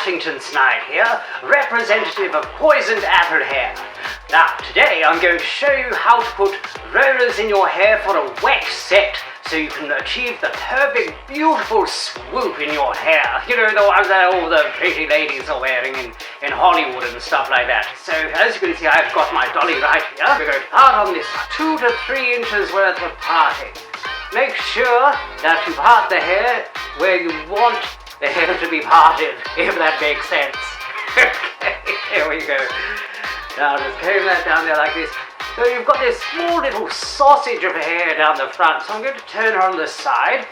Dashington Snide here, representative of Poisoned Apple Hair. Now, today I'm going to show you how to put rollers in your hair for a wet set, so you can achieve the perfect, beautiful swoop in your hair. You know, the ones that all the pretty ladies are wearing in Hollywood and stuff like that. So, as you can see, I've got my dolly right here. We're going to part on this 2 to 3 inches worth of parting. Make sure that you part the hair where you want the hair to be parted, if that makes sense. Okay, here we go. Now just comb that down there like this. So you've got this small little sausage of hair down the front. So I'm going to turn her on the side,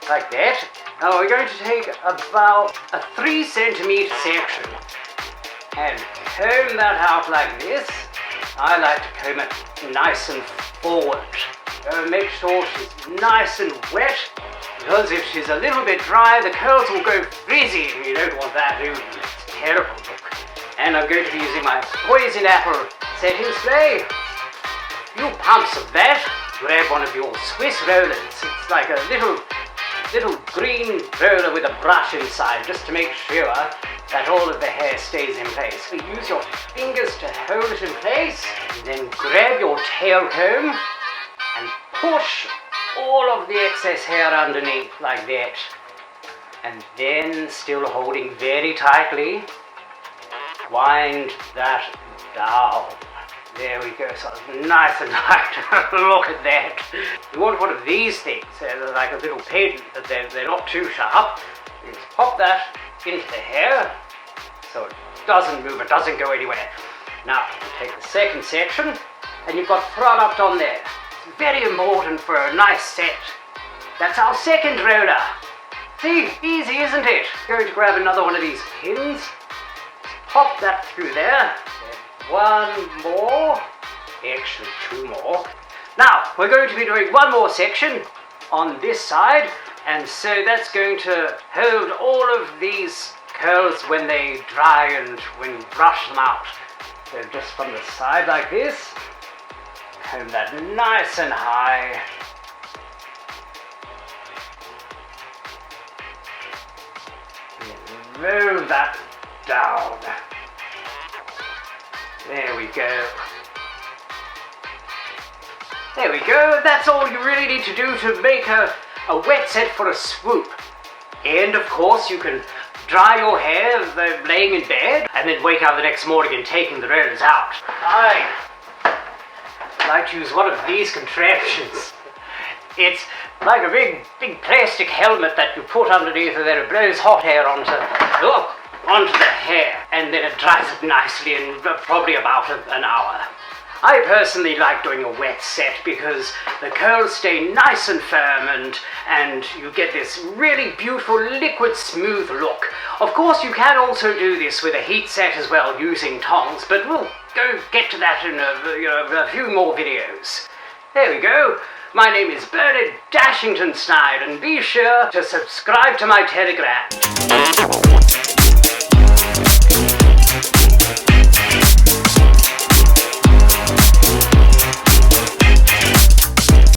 like that. Now we're going to take about a 3 centimeter section and comb that out like this. I like to comb it nice and forward. Make sure she's nice and wet, because if she's a little bit dry, the curls will go frizzy, and you don't want that, it's a terrible look. And I'm going to be using my Poisoned Apple setting spray. A few pumps of that. Grab one of your Swiss rollers. It's like a little green roller with a brush inside, just to make sure that all of the hair stays in place. So use your fingers to hold it in place, and then grab your tail comb and push all of the excess hair underneath like that. And then, still holding very tightly, wind that down. There we go, so it's nice and tight. Look at that. You want one of these things, they're like a little pin, but they're not too sharp. You just pop that into the hair so it doesn't move, it doesn't go anywhere. Now, you take the second section and you've got product on there. It's very important for a nice set. That's our second roller. See, easy, isn't it? Going to grab another one of these pins. Pop that through there. One more. Actually, 2 more. Now, we're going to be doing one more section on this side, and so that's going to hold all of these curls when they dry and when you brush them out. So just from the side like this, comb that nice and high. And roll that down. There we go. There we go. That's all you really need to do to make a wet set for a swoop. And of course you can dry your hair laying in bed and then wake up the next morning and taking the rollers out. I like to use one of these contraptions. It's like a big plastic helmet that you put underneath and then it blows hot air onto the hair, and then it dries it nicely in probably about an hour. I personally like doing a wet set because the curls stay nice and firm and you get this really beautiful liquid smooth look. Of course you can also do this with a heat set as well using tongs, but we'll go get to that in a few more videos. There we go. My name is Bernard Dashington Snide, and be sure to subscribe to my Telegram.